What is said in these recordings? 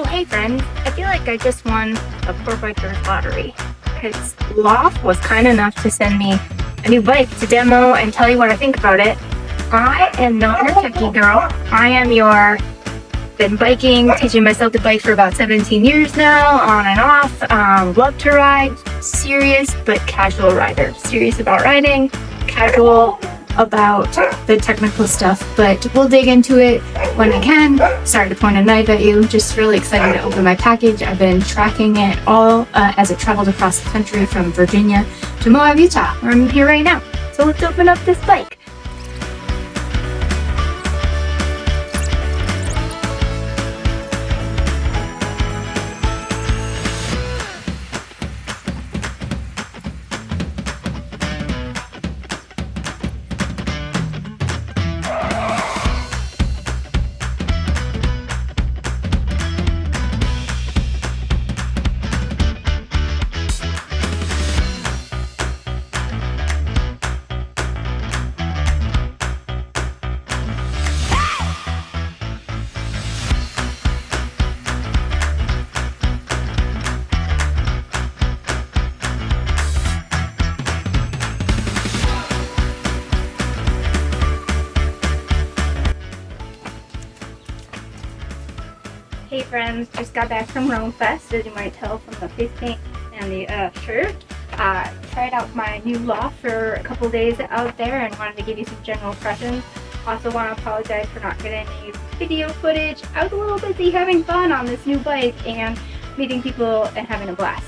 Oh, hey friends, I feel like I just won a Poor Bikers lottery because Lauf was kind enough to send me a new bike to demo and tell you what I think about it. I am not your techie girl. I am your been biking, teaching myself to bike for about 17 years now, on and off. Love to ride, serious but casual rider. Serious about riding, casual about the technical stuff, but we'll dig into it when I can. Sorry to point a knife at you, just really excited to open my package. I've been tracking it all as it traveled across the country from Virginia to Moab, Utah, where I'm here right now. So let's open up this bike. Hey friends, just got back from Rome Fest, as you might tell from the face paint and the shirt. Tried out my new Lauf for a couple days out there and wanted to give you some general impressions. Also want to apologize for not getting any video footage. I was a little busy having fun on this new bike and meeting people and having a blast.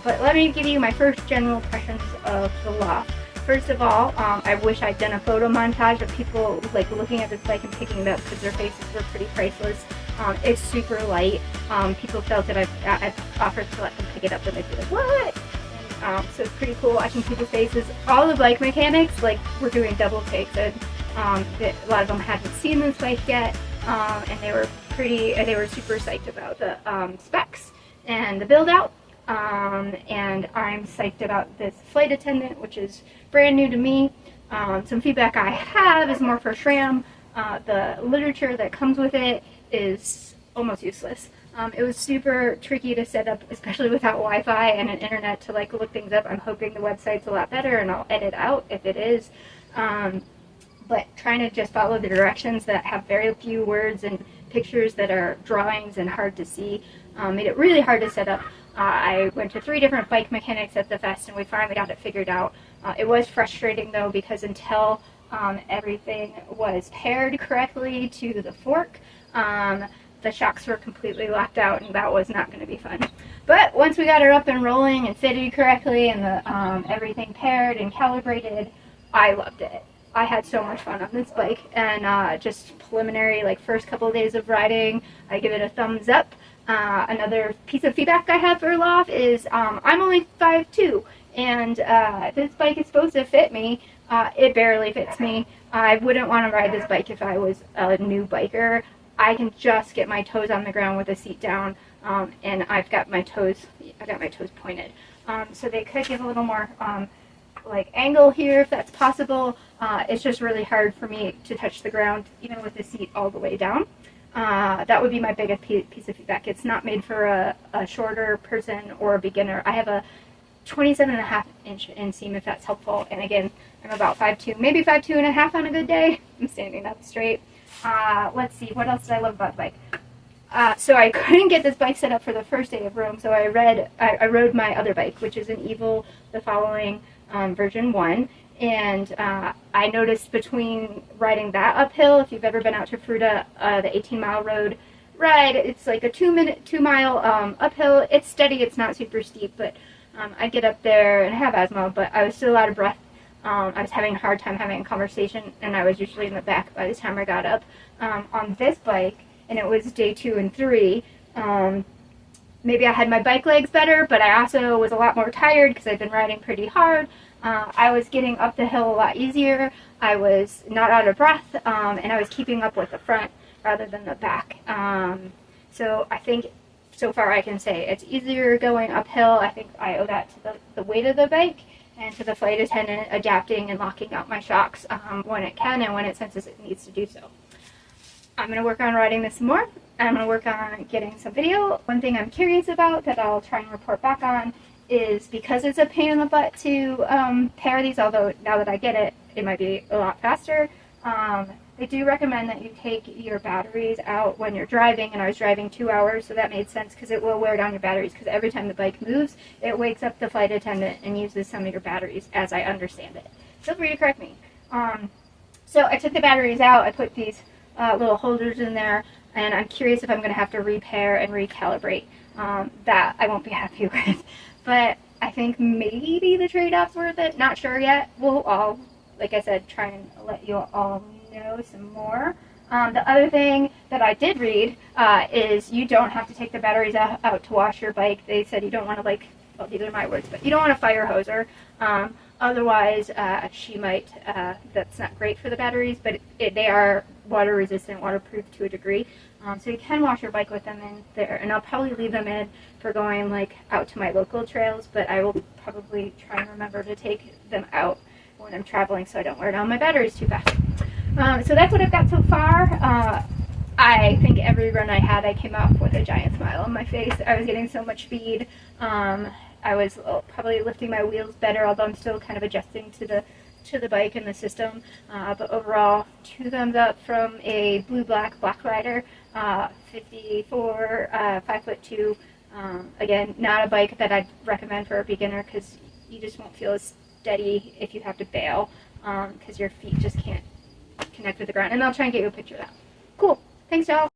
But let me give you my first general impressions of the Lauf. First of all, I wish I'd done a photo montage of people like looking at this bike and picking it up because their faces were pretty priceless. It's super light. People felt that I've offered to let them pick it up and they'd be like, what? And, so it's pretty cool watching people's faces. All the bike mechanics like were doing double takes, and a lot of them hadn't seen this bike yet, and they were super psyched about the specs and the build out. And I'm psyched about this flight attendant, which is brand new to me. Some feedback I have is more for SRAM. The literature that comes with it is almost useless. It was super tricky to set up, especially without Wi-Fi and an internet to like look things up. I'm hoping the website's a lot better, and I'll edit out if it is. But trying to just follow the directions that have very few words and pictures that are drawings and hard to see made it really hard to set up. I went to 3 different bike mechanics at the fest, and we finally got it figured out. It was frustrating though, because until everything was paired correctly to the fork, the shocks were completely locked out, and that was not going to be fun. But once we got her up and rolling and fitted correctly and the everything paired and calibrated, I loved it. I had so much fun on this bike, and just preliminary, like first couple of days of riding, I give it a thumbs up. Another piece of feedback I have for Lauf is I'm only 5'2", and this bike is supposed to fit me. It barely fits me. I wouldn't want to ride this bike if I was a new biker. I can just get my toes on the ground with the seat down, and I've got my toes pointed. So they could give a little more like angle here if that's possible. It's just really hard for me to touch the ground, even with the seat all the way down. That would be my biggest piece of feedback. It's not made for a shorter person or a beginner. I have a 27.5-inch inseam, if that's helpful. And again, I'm about 5'2", maybe 5'2.5" on a good day. I'm standing up straight. Let's see, what else did I love about the bike? So I couldn't get this bike set up for the first day of Rome, so I rode my other bike, which is an Evil, the following version 1. And I noticed between riding that uphill, if you've ever been out to Fruta, the 18-mile road ride, it's like a 2-mile uphill. It's steady, it's not super steep, but I get up there and have asthma, but I was still out of breath. I was having a hard time having a conversation, and I was usually in the back by the time I got up. On this bike, and it was day 2 and 3, maybe I had my bike legs better, but I also was a lot more tired because I've been riding pretty hard. I was getting up the hill a lot easier. I was not out of breath, and I was keeping up with the front rather than the back. So I think so far I can say it's easier going uphill. I think I owe that to the weight of the bike and to the flight attendant adapting and locking out my shocks when it can and when it senses it needs to do so. I'm going to work on riding this some more. I'm going to work on getting some video. One thing I'm curious about that I'll try and report back on is because it's a pain in the butt to pair these, although now that I get it, it might be a lot faster. They do recommend that you take your batteries out when you're driving, and I was driving 2 hours, so that made sense because it will wear down your batteries, because every time the bike moves, it wakes up the flight attendant and uses some of your batteries, as I understand it. Feel free to correct me. So I took the batteries out, I put these little holders in there, and I'm curious if I'm going to have to repair and recalibrate. That I won't be happy with, but I think maybe the trade-off's worth it. Not sure yet. We'll all, like I said, try and let you all know some more. The other thing that I did read is you don't have to take the batteries out to wash your bike. They said you don't want to, like, well, these are my words, but you don't want to fire hose her. Otherwise, she might, that's not great for the batteries, but they are water resistant, waterproof to a degree. So you can wash your bike with them in there, and I'll probably leave them in for going like out to my local trails, but I will probably try and remember to take them out when I'm traveling so I don't wear down my batteries too fast. So that's what I've got so far. I think every run I had, I came off with a giant smile on my face. I was getting so much speed. I was probably lifting my wheels better, although I'm still kind of adjusting to the bike and the system. But overall, 2 thumbs up from a black rider, 54, 5'2". Again, not a bike that I'd recommend for a beginner because you just won't feel as steady if you have to bail because your feet just can't connect with the ground. And I'll try and get you a picture of that. Cool. Thanks, y'all.